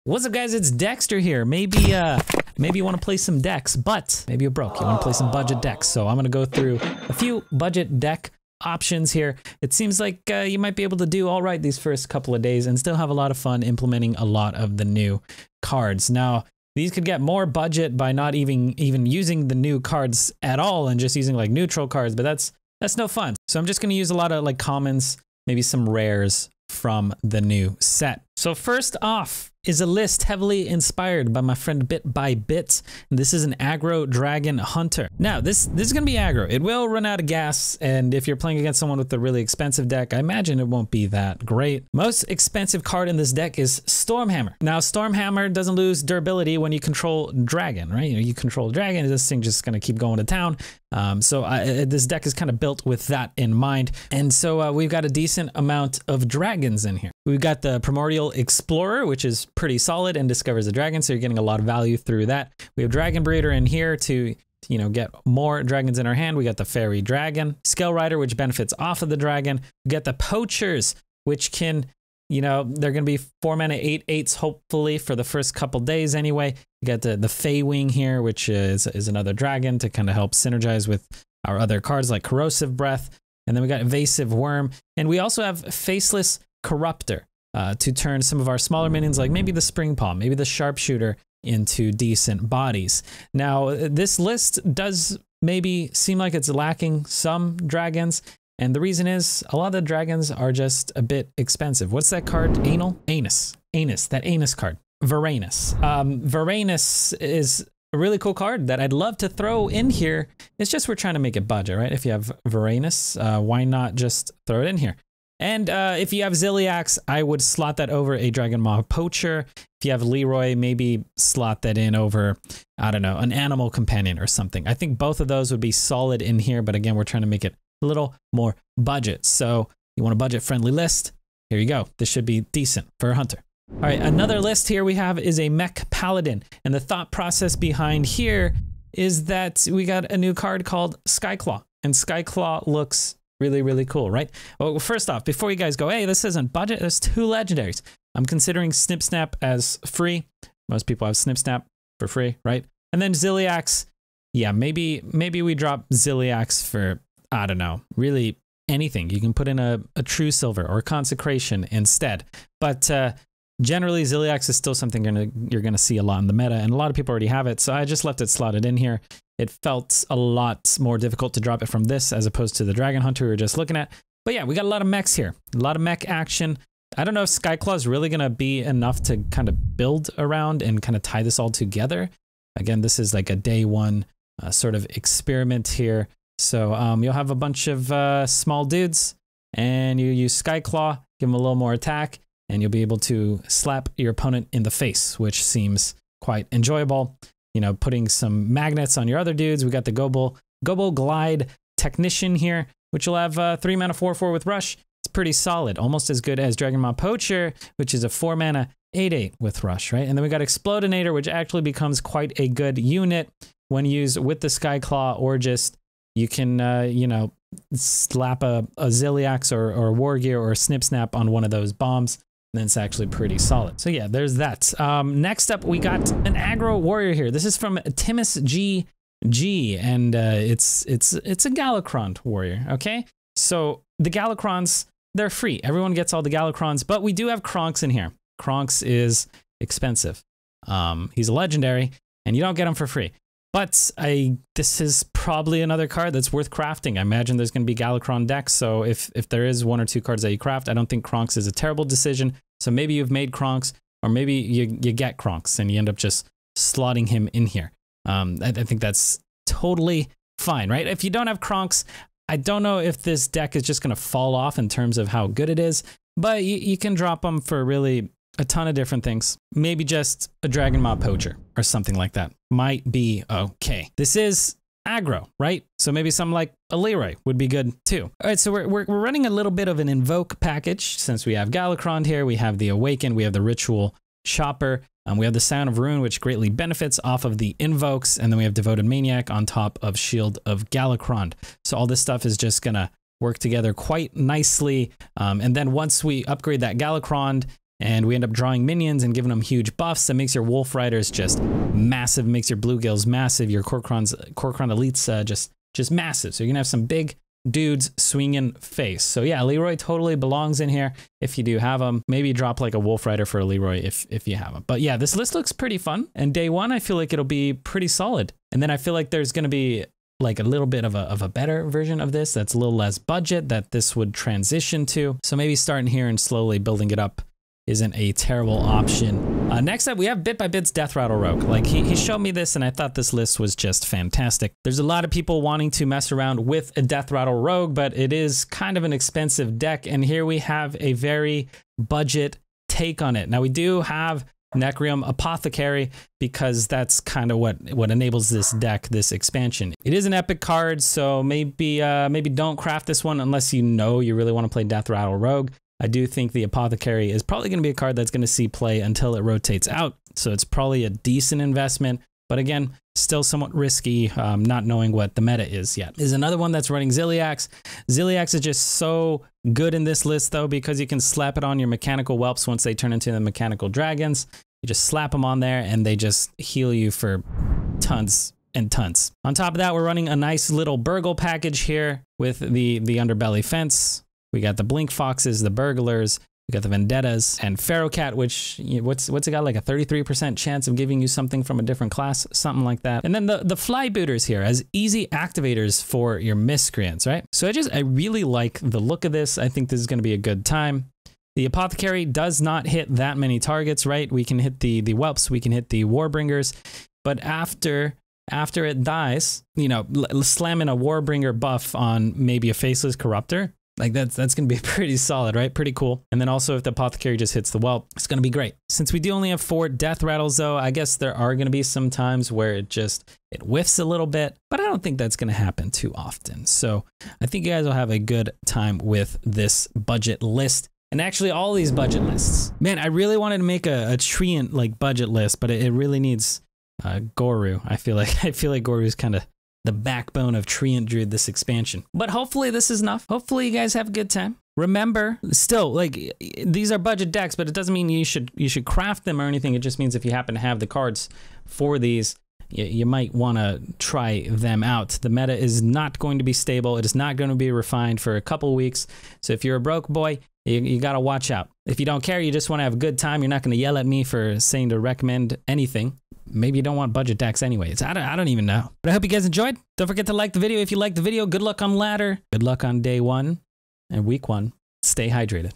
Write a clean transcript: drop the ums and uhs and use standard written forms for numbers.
What's up, guys? It's Dekkster here. Maybe you want to play some decks, but maybe you're broke. You want to play some budget decks. So I'm going to go through a few budget deck options here. It seems like you might be able to do all right these first couple of days and still have a lot of fun implementing a lot of the new cards. Now, these could get more budget by not even using the new cards at all and just using like neutral cards, but that's no fun. So I'm just going to use a lot of like commons, maybe some rares from the new set. So first off is a list heavily inspired by my friend BitByBitt. And this is an aggro dragon hunter. Now this is gonna be aggro. It will run out of gas, and if you're playing against someone with a really expensive deck, I imagine it won't be that great. Most expensive card in this deck is Stormhammer. Now Stormhammer doesn't lose durability when you control dragon, right? You control dragon, this thing just gonna keep going to town. This deck is kind of built with that in mind. And so we've got a decent amount of dragons in here. We've got the Primordial Explorer, which is pretty solid and discovers a dragon, so you're getting a lot of value through that. We have Dragon Breeder in here to, you know, get more dragons in our hand. We got the Fairy Dragon, Scale Rider, which benefits off of the dragon. We got the Poachers, which can, you know, they're going to be 4 mana 8/8s hopefully for the first couple days anyway. You got the Fey Wing here, which is another dragon to kind of help synergize with our other cards like Corrosive Breath. And then we got Evasive Worm, and we also have Faceless Corruptor to turn some of our smaller minions, like maybe the Spring Palm, maybe the Sharpshooter, into decent bodies. Now, this list does maybe seem like it's lacking some dragons, and the reason is a lot of the dragons are just a bit expensive. What's that card? Anus, that Anus card. Varanus. Varanus is a really cool card that I'd love to throw in here. It's just we're trying to make it budget, right? If you have Varanus, why not just throw it in here? And if you have Ziliax, I would slot that over a Dragon Maw Poacher. If you have Leroy, maybe slot that in over, I don't know, an Animal Companion or something. I think both of those would be solid in here, but again, we're trying to make it a little more budget. So you want a budget-friendly list? Here you go. This should be decent for a hunter. All right, another list here we have is a Mech Paladin. And the thought process behind here is that we got a new card called Skyclaw. And Skyclaw looks really, really cool, right? Well, first off, before you guys go, hey, this isn't budget, there's 2 legendaries. I'm considering Snip Snap as free. Most people have Snip Snap for free, right? And then Ziliax, yeah, maybe we drop Ziliax for, I don't know, really anything. You can put in a True Silver or Consecration instead. But generally, Ziliax is still something you're gonna see a lot in the meta, and a lot of people already have it, so I just left it slotted in here. It felt a lot more difficult to drop it from this as opposed to the Dragon Hunter we were just looking at. But yeah, we got a lot of mechs here, a lot of mech action. I don't know if Skyclaw is really gonna be enough to kind of build around and kind of tie this all together. Again, this is like a day one sort of experiment here. So you'll have a bunch of small dudes, and you use Skyclaw, give them a little more attack, and you'll be able to slap your opponent in the face, which seems quite enjoyable. You know, putting some magnets on your other dudes. We got the Gobo Glide Technician here, which will have 3 mana 4/4 with Rush. It's pretty solid, almost as good as Dragon Maw Poacher, which is a 4 mana 8/8 with Rush, right? And then we got Explodinator, which actually becomes quite a good unit when used with the Skyclaw, or just you can, you know, slap a Ziliax or a Wargear or a Snip Snap on one of those bombs. And it's actually pretty solid. So yeah, there's that. Next up, we got an aggro warrior here. This is from TimmusGG, and it's a Galakrond warrior. Okay, so the Galakrons, they're free. Everyone gets all the Galakrons, but we do have Kronks in here. Kronks is expensive. He's a legendary, and you don't get him for free. But this is probably another card that's worth crafting. I imagine there's going to be Galakron decks, so if there is 1 or 2 cards that you craft, I don't think Kronks is a terrible decision. So maybe you've made Kronks, or maybe you get Kronks and you end up just slotting him in here. I think that's totally fine, right? If you don't have Kronks, I don't know if this deck is just going to fall off in terms of how good it is, but you can drop them for really a ton of different things. Maybe just a Dragon Maw Poacher or something like that might be okay. This is aggro, right? So maybe something like a Leroy would be good too. All right, so we're running a little bit of an Invoke package. Since we have Galakrond here, we have the Awaken, we have the Ritual Chopper, we have the Sound of Ruin, which greatly benefits off of the Invokes, and then we have Devoted Maniac on top of Shield of Galakrond. So all this stuff is just gonna work together quite nicely. And then once we upgrade that Galakrond and we end up drawing minions and giving them huge buffs. That makes your Wolf Riders just massive, makes your Bluegills massive, your Kor'kron Elites just massive. So you're gonna have some big dudes swinging face. So yeah, Leroy totally belongs in here if you do have them. Maybe drop like a Wolf Rider for a Leroy if you have them. But yeah, this list looks pretty fun. And day one, I feel like it'll be pretty solid. And then I feel like there's gonna be like a little bit of a better version of this that's a little less budget that this would transition to. So maybe starting here and slowly building it up isn't a terrible option. Next up, we have BitByBitt's Deathrattle Rogue. Like he showed me this and I thought this list was just fantastic. There's a lot of people wanting to mess around with a Deathrattle Rogue, but it is kind of an expensive deck. And here we have a very budget take on it. Now we do have Necreum Apothecary because that's kind of what enables this deck, this expansion. It is an epic card, so maybe don't craft this one unless you know you really want to play Deathrattle Rogue. I do think the Apothecary is probably going to be a card that's going to see play until it rotates out, so it's probably a decent investment. But again, still somewhat risky, not knowing what the meta is yet. There's another one that's running Ziliax. Ziliax is just so good in this list though, because you can slap it on your mechanical whelps once they turn into the mechanical dragons. You just slap them on there and they just heal you for tons and tons. On top of that, we're running a nice little burgle package here with the underbelly fence. We got the Blink Foxes, the Burglars, we got the Vendettas, and Pharaoh Cat, which, what's it got, like a 33% chance of giving you something from a different class, something like that. And then the Flybooters here as easy activators for your Miscreants, right? So I really like the look of this. I think this is gonna be a good time. The Apothecary does not hit that many targets, right? We can hit the Whelps, we can hit the Warbringers, but after it dies, you know, slamming a Warbringer buff on maybe a Faceless Corruptor, like that's gonna be pretty solid, right? Pretty cool. And then also if the Apothecary just hits the Whelp, it's gonna be great. Since we do only have 4 Death Rattles though, I guess there are gonna be some times where it whiffs a little bit, but I don't think that's gonna happen too often. So I think you guys will have a good time with this budget list. And actually all these budget lists. Man, I really wanted to make a Treant like budget list, but it really needs Goru. I feel like Goru is kind of the backbone of Treant Druid this expansion. But hopefully this is enough. Hopefully you guys have a good time. Remember, still, like, these are budget decks, but it doesn't mean you should craft them or anything. It just means if you happen to have the cards for these, you might want to try them out. The meta is not going to be stable. It is not going to be refined for a couple weeks. So if you're a broke boy, you got to watch out. If you don't care, you just want to have a good time, you're not going to yell at me for saying to recommend anything. Maybe you don't want budget decks anyways. I don't even know. But I hope you guys enjoyed. Don't forget to like the video if you liked the video. Good luck on ladder. Good luck on day 1 and week 1. Stay hydrated.